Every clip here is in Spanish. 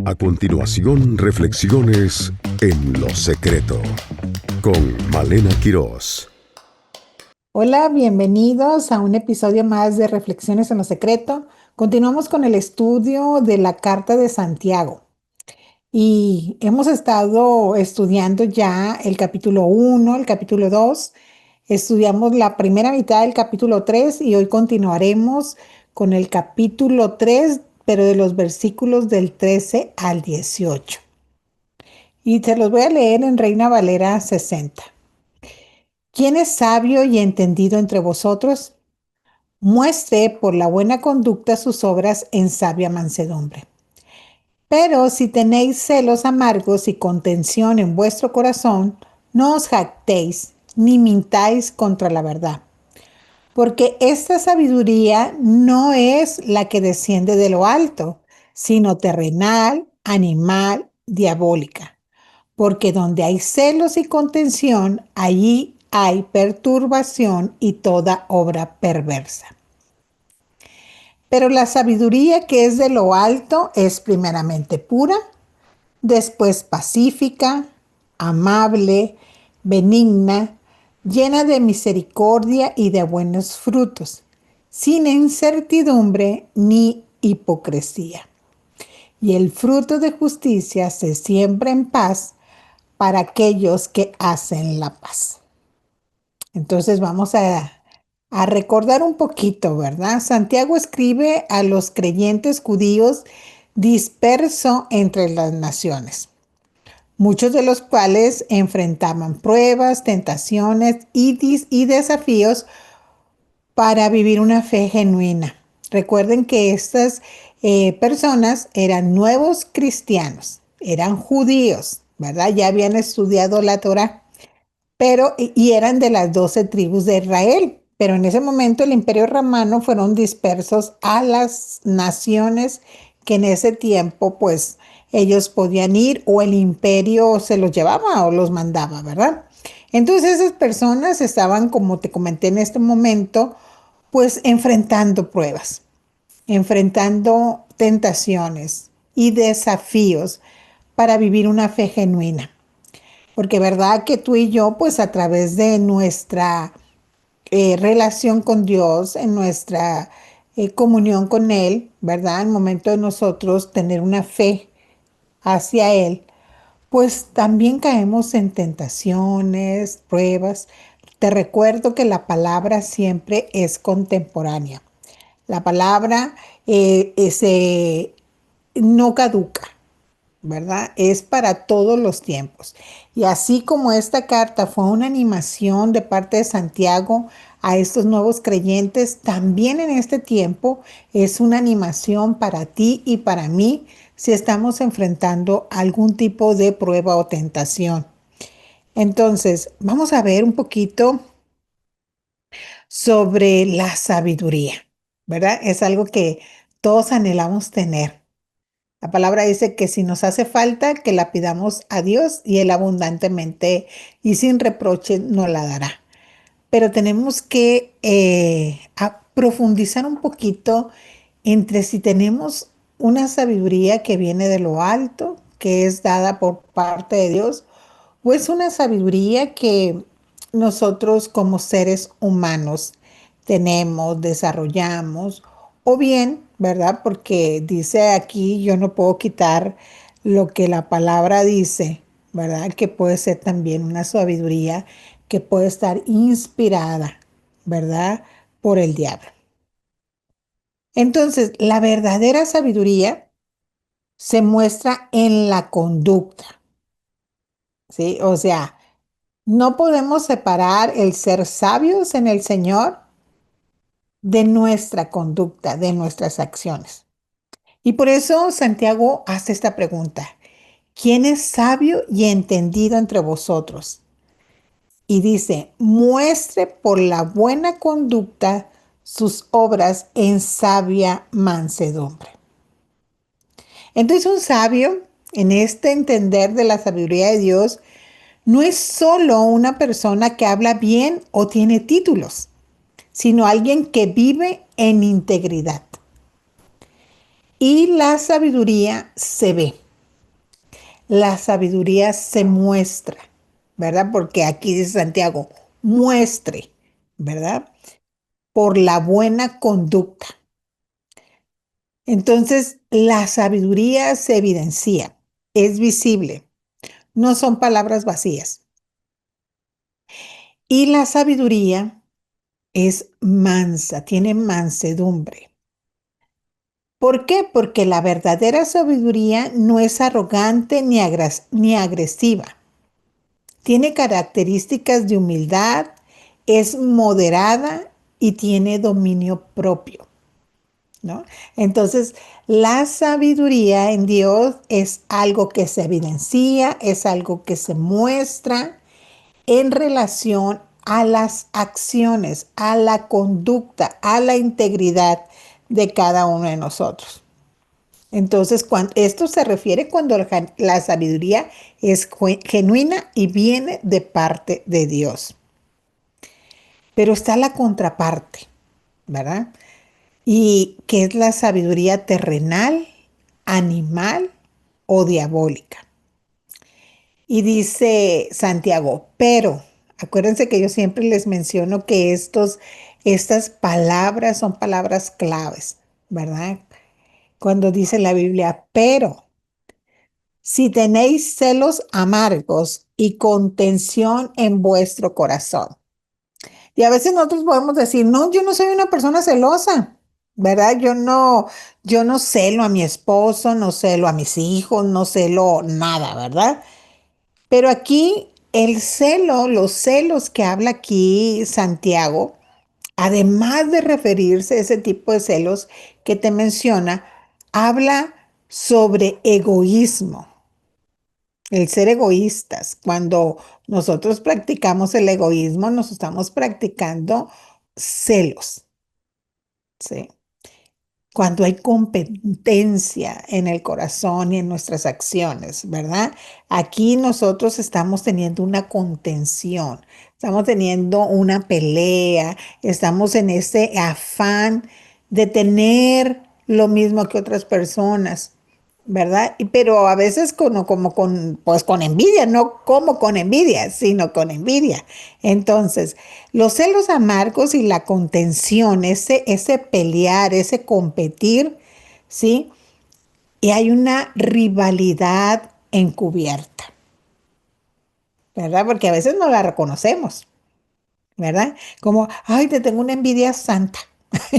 A continuación, reflexiones en lo secreto con Malena Quirós. Hola, bienvenidos a un episodio más de Reflexiones en lo Secreto. Continuamos con el estudio de la Carta de Santiago y hemos estado estudiando ya el capítulo 1, el capítulo 2. Estudiamos la primera mitad del capítulo 3 y hoy continuaremos con el capítulo 3, pero de los versículos del 13 al 18. Y te los voy a leer en Reina Valera 60. ¿Quién es sabio y entendido entre vosotros? Muestre por la buena conducta sus obras en sabia mansedumbre. Pero si tenéis celos amargos y contención en vuestro corazón, no os jactéis ni mintáis contra la verdad. Porque esta sabiduría no es la que desciende de lo alto, sino terrenal, animal, diabólica. Porque donde hay celos y contención, allí hay perturbación y toda obra perversa. Pero la sabiduría que es de lo alto es primeramente pura, después pacífica, amable, benigna, llena de misericordia y de buenos frutos, sin incertidumbre ni hipocresía. Y el fruto de justicia se siembra en paz para aquellos que hacen la paz. Entonces vamos a recordar un poquito, ¿verdad? Santiago escribe a los creyentes judíos dispersos entre las naciones, muchos de los cuales enfrentaban pruebas, tentaciones y desafíos para vivir una fe genuina. Recuerden que estas personas eran nuevos cristianos, eran judíos, ¿verdad? Ya habían estudiado la Torá, y eran de las 12 tribus de Israel. Pero en ese momento el imperio romano fueron dispersos a las naciones que en ese tiempo pues ellos podían ir, o el imperio se los llevaba o los mandaba, ¿verdad? Entonces esas personas estaban, como te comenté en este momento, pues enfrentando pruebas, enfrentando tentaciones y desafíos para vivir una fe genuina. Porque verdad que tú y yo, pues a través de nuestra relación con Dios, en nuestra comunión con Él, ¿verdad? Al momento de nosotros tener una fe hacia Él, pues también caemos en tentaciones, pruebas. Te recuerdo que la palabra siempre es contemporánea. La palabra no caduca, ¿verdad? Es para todos los tiempos. Y así como esta carta fue una animación de parte de Santiago a estos nuevos creyentes, también en este tiempo es una animación para ti y para mí si estamos enfrentando algún tipo de prueba o tentación. Entonces, vamos a ver un poquito sobre la sabiduría, ¿verdad? Es algo que todos anhelamos tener. La palabra dice que si nos hace falta, que la pidamos a Dios y Él abundantemente y sin reproche nos la dará. Pero tenemos que profundizar un poquito entre si tenemos una sabiduría que viene de lo alto, que es dada por parte de Dios, o es una sabiduría que nosotros como seres humanos tenemos, desarrollamos, o bien, ¿verdad? Porque dice aquí, yo no puedo quitar lo que la palabra dice, ¿verdad? Que puede ser también una sabiduría que puede estar inspirada, ¿verdad? Por el diablo. Entonces, la verdadera sabiduría se muestra en la conducta, ¿sí? O sea, no podemos separar el ser sabios en el Señor de nuestra conducta, de nuestras acciones. Y por eso Santiago hace esta pregunta: ¿quién es sabio y entendido entre vosotros? Y dice, muestre por la buena conducta sus obras en sabia mansedumbre. Entonces un sabio, en este entender de la sabiduría de Dios, no es solo una persona que habla bien o tiene títulos, sino alguien que vive en integridad. Y la sabiduría se ve. la sabiduría se muestra, ¿verdad? Porque aquí dice Santiago, muestre, ¿verdad? Por la buena conducta. Entonces, la sabiduría se evidencia, es visible, no son palabras vacías. Y la sabiduría es mansa, tiene mansedumbre. ¿Por qué? Porque la verdadera sabiduría no es arrogante ni agresiva. Tiene características de humildad, es moderada y tiene dominio propio, ¿no? Entonces, la sabiduría en Dios es algo que se evidencia, es algo que se muestra en relación a las acciones, a la conducta, a la integridad de cada uno de nosotros. Entonces, esto se refiere cuando la sabiduría es genuina y viene de parte de Dios. Pero está la contraparte, ¿verdad? Y que es la sabiduría terrenal, animal o diabólica. Y dice Santiago, pero acuérdense que yo siempre les menciono que estas palabras son palabras claves, ¿verdad? Cuando dice la Biblia, pero si tenéis celos amargos y contención en vuestro corazón. Y a veces nosotros podemos decir, no, yo no soy una persona celosa, ¿verdad? Yo no celo a mi esposo, no celo a mis hijos, no celo nada, ¿verdad? Pero aquí el celo, los celos que habla aquí Santiago, además de referirse a ese tipo de celos que te menciona, habla sobre egoísmo. El ser egoístas. Cuando nosotros practicamos el egoísmo, nos estamos practicando celos, ¿sí? Cuando hay competencia en el corazón y en nuestras acciones, ¿verdad? Aquí nosotros estamos teniendo una contención, estamos teniendo una pelea, estamos en ese afán de tener lo mismo que otras personas, ¿verdad? Pero a veces pues con envidia, no como con envidia, sino con envidia. Entonces, los celos amargos y la contención, ese pelear, ese competir, ¿sí? Y hay una rivalidad encubierta, ¿verdad? Porque a veces no la reconocemos, ¿verdad? Como, ay, te tengo una envidia santa.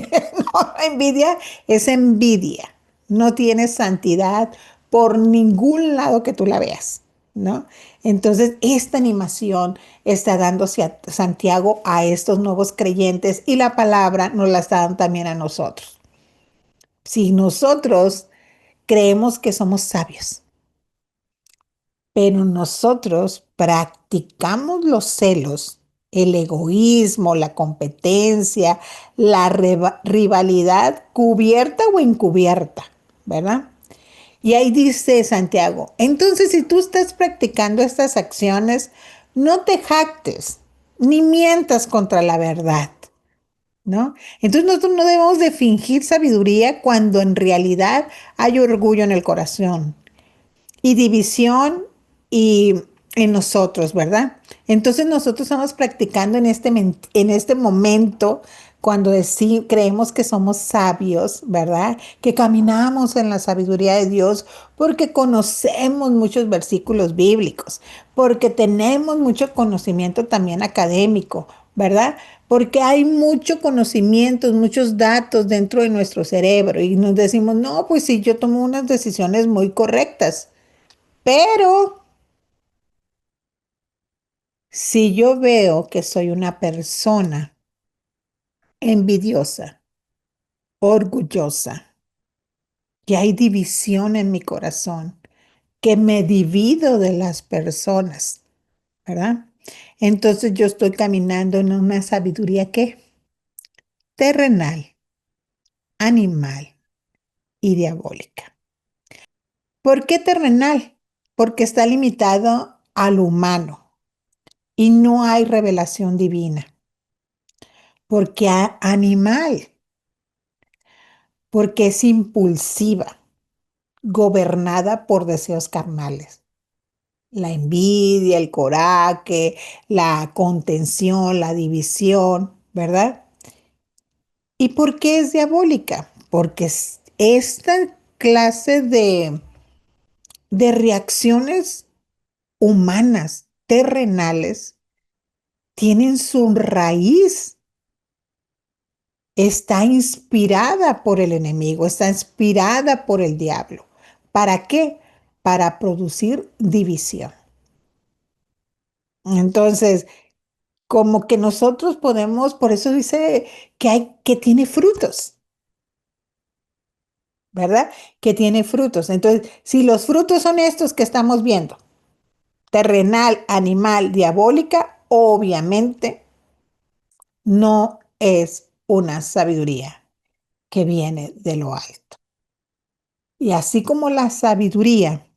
No, envidia es envidia. No tiene santidad por ningún lado que tú la veas, ¿no? Entonces, esta animación está dándose a Santiago a estos nuevos creyentes y la palabra nos la está dando también a nosotros. Si nosotros creemos que somos sabios, pero nosotros practicamos los celos, el egoísmo, la competencia, la rivalidad cubierta o encubierta, ¿verdad? Y ahí dice Santiago, entonces si tú estás practicando estas acciones, no te jactes ni mientas contra la verdad, ¿no? Entonces nosotros no debemos de fingir sabiduría cuando en realidad hay orgullo en el corazón y división y en nosotros, ¿verdad? Entonces nosotros estamos practicando en este momento cuando creemos que somos sabios, ¿verdad? Que caminamos en la sabiduría de Dios porque conocemos muchos versículos bíblicos, porque tenemos mucho conocimiento también académico, ¿verdad? Porque hay mucho conocimiento, muchos datos dentro de nuestro cerebro y nos decimos, no, pues sí, yo tomo unas decisiones muy correctas. Pero si yo veo que soy una persona envidiosa, orgullosa, que hay división en mi corazón, que me divido de las personas, ¿verdad? Entonces yo estoy caminando en una sabiduría que terrenal, animal y diabólica. ¿Por qué terrenal? Porque está limitado al humano y no hay revelación divina. Porque animal, porque es impulsiva, gobernada por deseos carnales. La envidia, el coraje, la contención, la división, ¿verdad? ¿Y por qué es diabólica? Porque esta clase de reacciones humanas, terrenales, tienen su raíz, está inspirada por el enemigo, está inspirada por el diablo. ¿Para qué? Para producir división. Entonces, como que nosotros podemos, por eso dice que tiene frutos, ¿verdad? Que tiene frutos. Entonces, si los frutos son estos que estamos viendo, terrenal, animal, diabólica, obviamente no es una sabiduría que viene de lo alto. Y así como la sabiduría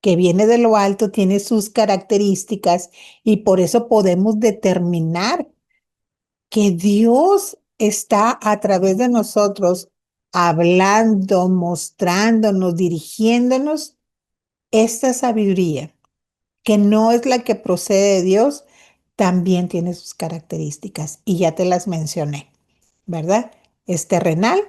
que viene de lo alto tiene sus características y por eso podemos determinar que Dios está a través de nosotros hablando, mostrándonos, dirigiéndonos. Esta sabiduría, que no es la que procede de Dios, también tiene sus características y ya te las mencioné, ¿verdad? Es terrenal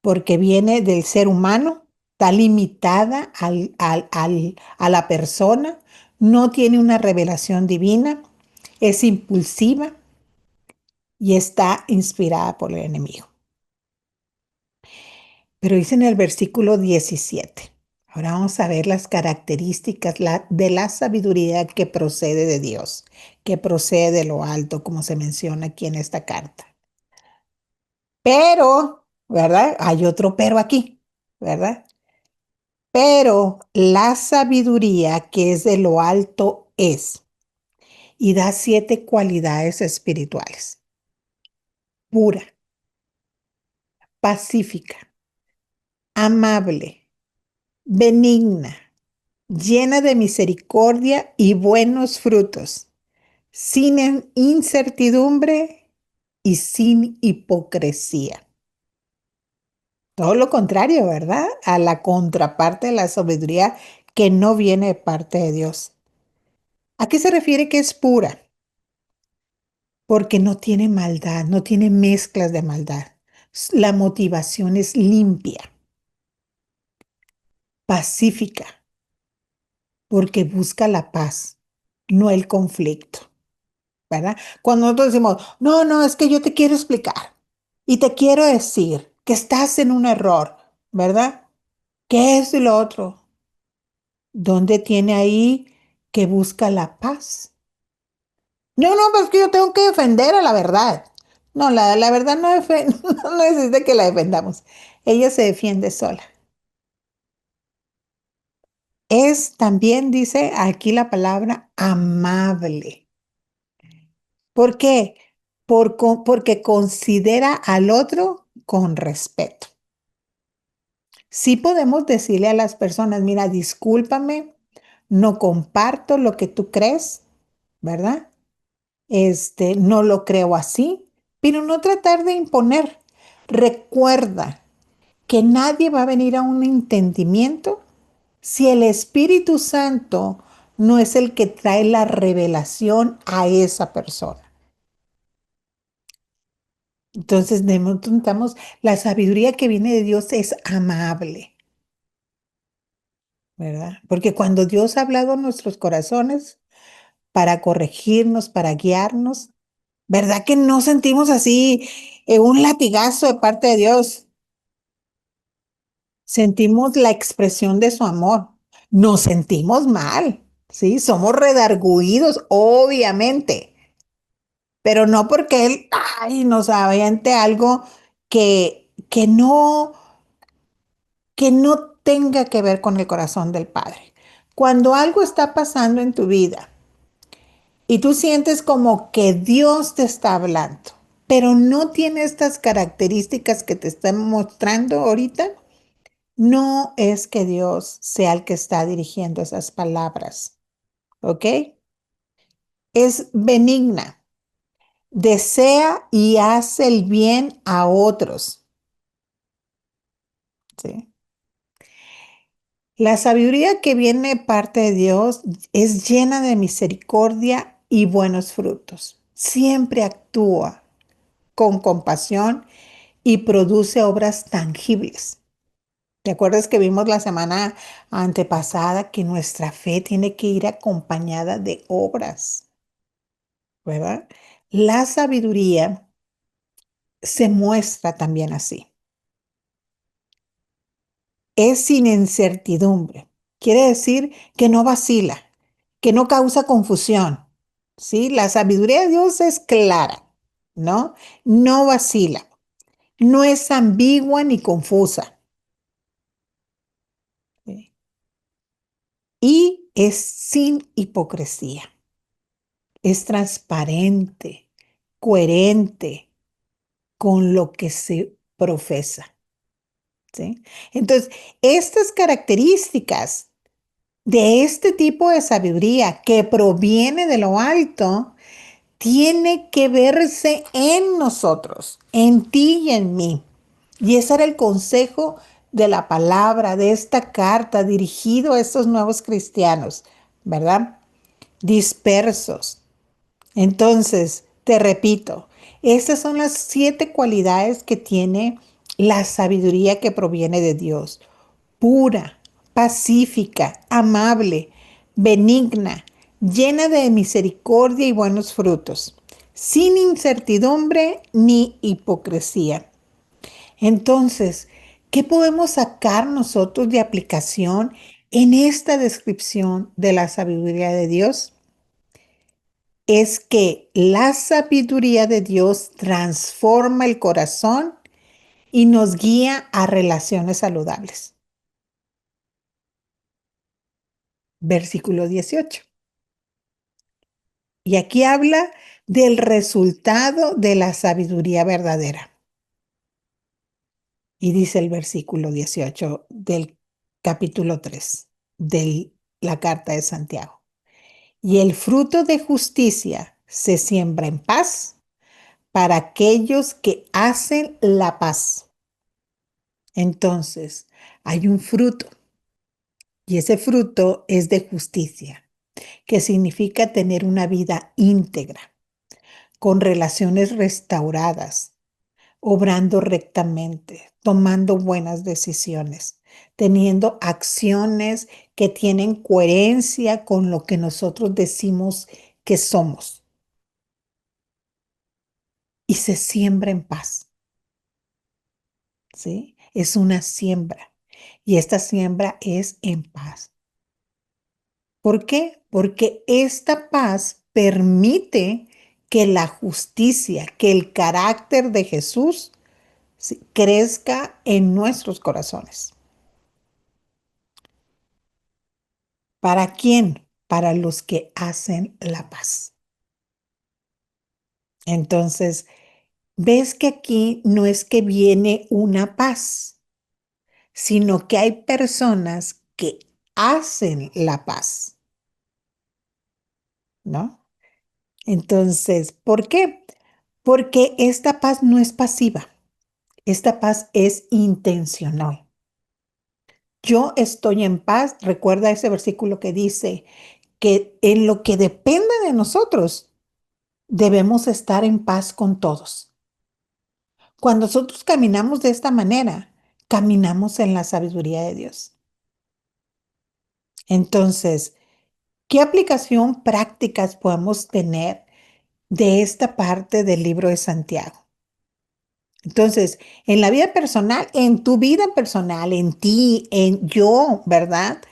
porque viene del ser humano, está limitada a la persona, no tiene una revelación divina, es impulsiva y está inspirada por el enemigo. Pero dice en el versículo 17. Ahora vamos a ver las características de la sabiduría que procede de Dios, que procede de lo alto, como se menciona aquí en esta carta. Pero, ¿verdad? Hay otro pero aquí, ¿verdad? Pero la sabiduría que es de lo alto es y da 7 cualidades espirituales: pura, pacífica, amable, benigna, llena de misericordia y buenos frutos, sin incertidumbre y sin hipocresía. Todo lo contrario, ¿verdad? A la contraparte de la sabiduría que no viene de parte de Dios. ¿A qué se refiere que es pura? Porque no tiene maldad, no tiene mezclas de maldad. La motivación es limpia, pacífica, porque busca la paz, no el conflicto. ¿Verdad? Cuando nosotros decimos, no, no, es que yo te quiero explicar y te quiero decir que estás en un error, ¿verdad? ¿Qué es lo otro? ¿Dónde tiene ahí que busca la paz? No, no, pues que yo tengo que defender a la verdad. No, la verdad no, no necesita que la defendamos. Ella se defiende sola. Es también, dice aquí la palabra amable. ¿Por qué? Porque considera al otro con respeto. Sí podemos decirle a las personas, mira, discúlpame, no comparto lo que tú crees, ¿verdad? No lo creo así, pero no tratar de imponer. Recuerda que nadie va a venir a un entendimiento si el Espíritu Santo no es el que trae la revelación a esa persona. Entonces necesitamos, la sabiduría que viene de Dios es amable, ¿verdad? Porque cuando Dios ha hablado en nuestros corazones para corregirnos, para guiarnos, ¿verdad que no sentimos así un latigazo de parte de Dios? Sentimos la expresión de su amor. Nos sentimos mal, ¿sí? Somos redarguidos, obviamente, pero no porque Él, ay, nos aviente algo que no tenga que ver con el corazón del Padre. Cuando algo está pasando en tu vida y tú sientes como que Dios te está hablando, pero no tiene estas características que te están mostrando ahorita, no es que Dios sea el que está dirigiendo esas palabras, ¿ok? Es benigna, desea y hace el bien a otros, ¿sí? La sabiduría que viene de parte de Dios es llena de misericordia y buenos frutos. Siempre actúa con compasión y produce obras tangibles. ¿Te acuerdas que vimos la semana antepasada que nuestra fe tiene que ir acompañada de obras, ¿verdad? La sabiduría se muestra también así. Es sin incertidumbre. Quiere decir que no vacila, que no causa confusión. ¿Sí? La sabiduría de Dios es clara, ¿no? No vacila, no es ambigua ni confusa. ¿Sí? Y es sin hipocresía. Es transparente, coherente con lo que se profesa. ¿Sí? Entonces, estas características de este tipo de sabiduría que proviene de lo alto, tiene que verse en nosotros, en ti y en mí. Y ese era el consejo de la palabra, de esta carta dirigido a estos nuevos cristianos, ¿verdad? Dispersos. Entonces, te repito, estas son las 7 cualidades que tiene la sabiduría que proviene de Dios: pura, pacífica, amable, benigna, llena de misericordia y buenos frutos, sin incertidumbre ni hipocresía. Entonces, ¿qué podemos sacar nosotros de aplicación en esta descripción de la sabiduría de Dios? Es que la sabiduría de Dios transforma el corazón y nos guía a relaciones saludables. Versículo 18. Y aquí habla del resultado de la sabiduría verdadera. Y dice el versículo 18 del capítulo 3 de la carta de Santiago. Y el fruto de justicia se siembra en paz para aquellos que hacen la paz. Entonces, hay un fruto y ese fruto es de justicia, que significa tener una vida íntegra, con relaciones restauradas, obrando rectamente, tomando buenas decisiones, teniendo acciones que tienen coherencia con lo que nosotros decimos que somos. Y se siembra en paz, ¿sí? Es una siembra. Y esta siembra es en paz. ¿Por qué? Porque esta paz permite que la justicia, que el carácter de Jesús crezca en nuestros corazones. ¿Para quién? Para los que hacen la paz. Entonces, ves que aquí no es que viene una paz, sino que hay personas que hacen la paz, ¿no? Entonces, ¿por qué? Porque esta paz no es pasiva, esta paz es intencional. Yo estoy en paz, recuerda ese versículo que dice que en lo que depende de nosotros, debemos estar en paz con todos. Cuando nosotros caminamos de esta manera, caminamos en la sabiduría de Dios. Entonces, ¿qué aplicación prácticas podemos tener de esta parte del libro de Santiago? Entonces, en la vida personal, en tu vida personal, en ti, en yo, ¿verdad?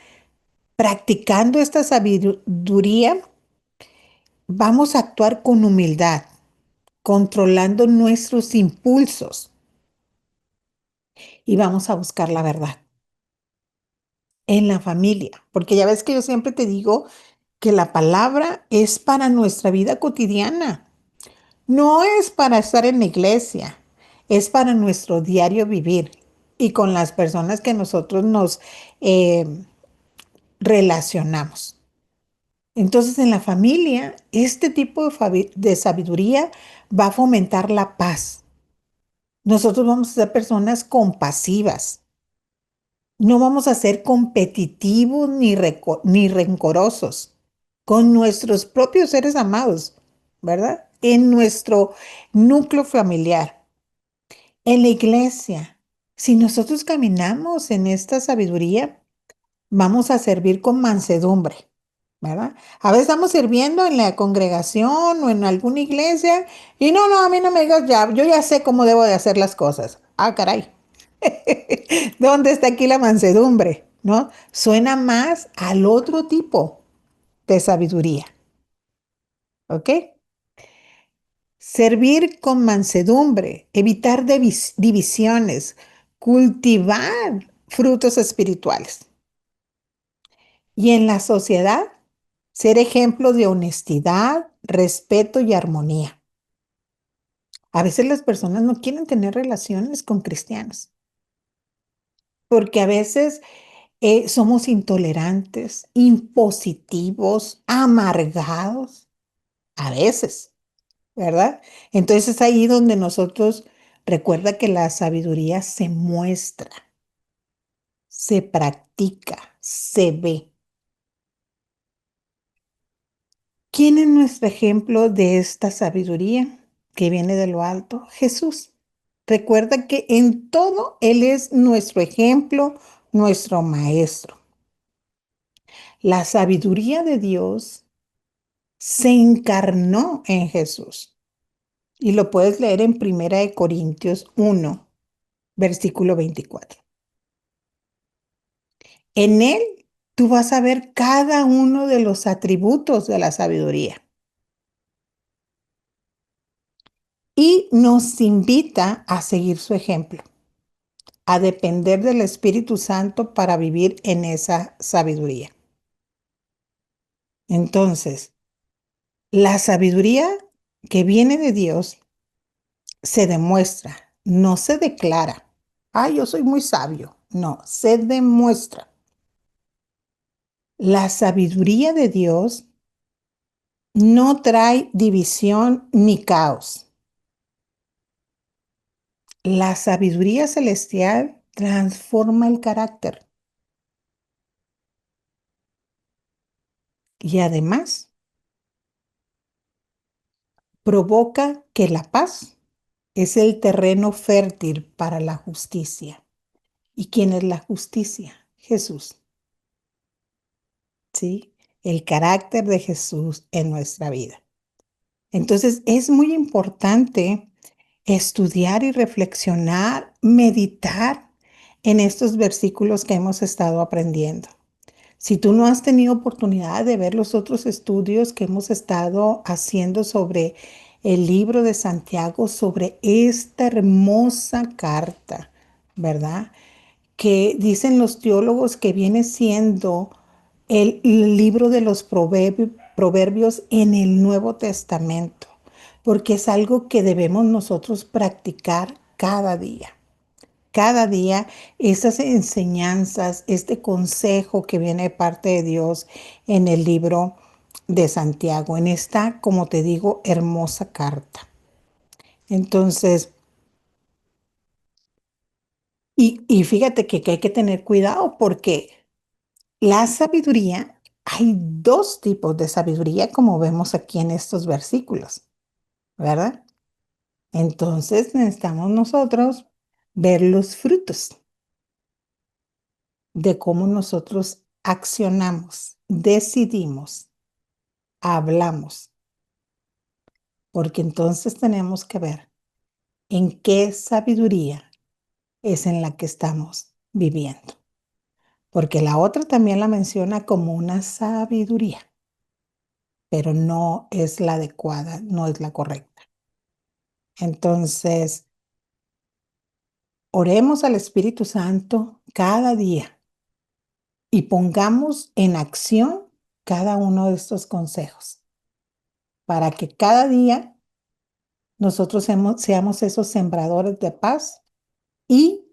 Practicando esta sabiduría, vamos a actuar con humildad, controlando nuestros impulsos y vamos a buscar la verdad en la familia, porque ya ves que yo siempre te digo que la palabra es para nuestra vida cotidiana, no es para estar en la iglesia, es para nuestro diario vivir y con las personas que nosotros nos eh, relacionamos. Entonces, en la familia, este tipo de sabiduría va a fomentar la paz. Nosotros vamos a ser personas compasivas, No vamos a ser competitivos ni rencorosos con nuestros propios seres amados, ¿verdad? En nuestro núcleo familiar, en la iglesia. Si nosotros caminamos en esta sabiduría, vamos a servir con mansedumbre, ¿verdad? A veces estamos sirviendo en la congregación o en alguna iglesia y no, a mí no me digas ya, yo ya sé cómo debo de hacer las cosas. Ah, caray. ¿Dónde está aquí la mansedumbre? ¿No? Suena más al otro tipo de sabiduría, ¿ok? Servir con mansedumbre, evitar divisiones, cultivar frutos espirituales. Y en la sociedad, ser ejemplo de honestidad, respeto y armonía. A veces las personas no quieren tener relaciones con cristianos porque a veces somos intolerantes, impositivos, amargados, a veces, ¿verdad? Entonces es ahí donde nosotros recuerda que la sabiduría se muestra, se practica, se ve. ¿Quién es nuestro ejemplo de esta sabiduría que viene de lo alto? Jesús. Recuerda que en todo Él es nuestro ejemplo, nuestro maestro. La sabiduría de Dios se encarnó en Jesús. Y lo puedes leer en 1 Corintios 1, versículo 24. En él tú vas a ver cada uno de los atributos de la sabiduría. Y nos invita a seguir su ejemplo, a depender del Espíritu Santo para vivir en esa sabiduría. Entonces, la sabiduría que viene de Dios se demuestra, no se declara. Yo soy muy sabio. No, se demuestra. La sabiduría de Dios no trae división ni caos. La sabiduría celestial transforma el carácter y además provoca que la paz es el terreno fértil para la justicia. ¿Y quién es la justicia? Jesús. ¿Sí? El carácter de Jesús en nuestra vida. Entonces es muy importante estudiar y reflexionar, meditar en estos versículos que hemos estado aprendiendo. Si tú no has tenido oportunidad de ver los otros estudios que hemos estado haciendo sobre el libro de Santiago, sobre esta hermosa carta, ¿verdad? Que dicen los teólogos que viene siendo el libro de los proverbios en el Nuevo Testamento, porque es algo que debemos nosotros practicar cada día. Cada día esas enseñanzas, este consejo que viene de parte de Dios en el libro de Santiago, en esta, como te digo, hermosa carta. Entonces, y fíjate que hay que tener cuidado porque la sabiduría, hay dos tipos de sabiduría como vemos aquí en estos versículos, ¿verdad? Entonces necesitamos nosotros ver los frutos de cómo nosotros accionamos, decidimos, hablamos, porque entonces tenemos que ver en qué sabiduría es en la que estamos viviendo, porque la otra también la menciona como una sabiduría, pero no es la adecuada, no es la correcta. Entonces, oremos al Espíritu Santo cada día y pongamos en acción cada uno de estos consejos para que cada día nosotros seamos esos sembradores de paz y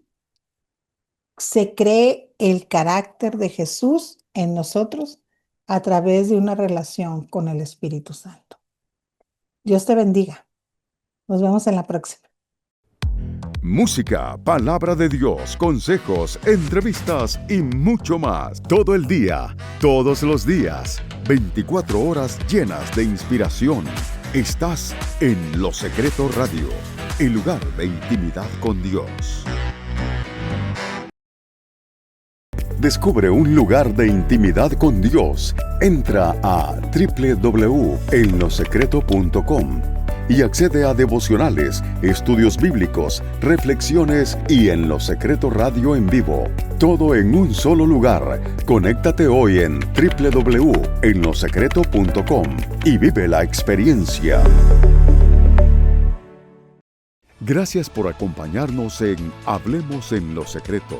se cree el carácter de Jesús en nosotros a través de una relación con el Espíritu Santo. Dios te bendiga. Nos vemos en la próxima. Música, palabra de Dios, consejos, entrevistas y mucho más. Todo el día, todos los días, 24 horas llenas de inspiración. Estás en Lo Secreto Radio, el lugar de intimidad con Dios. Descubre un lugar de intimidad con Dios. Entra a www.enlosecreto.com y accede a devocionales, estudios bíblicos, reflexiones y En Lo Secreto Radio en vivo. Todo en un solo lugar. Conéctate hoy en www.enlosecreto.com y vive la experiencia. Gracias por acompañarnos en Hablemos en Lo Secreto.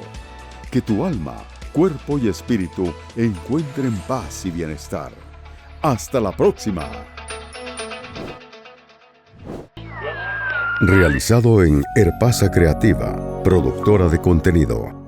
Que tu alma, cuerpo y espíritu encuentren paz y bienestar. Hasta la próxima. Realizado en Herpasa Creativa, productora de contenido.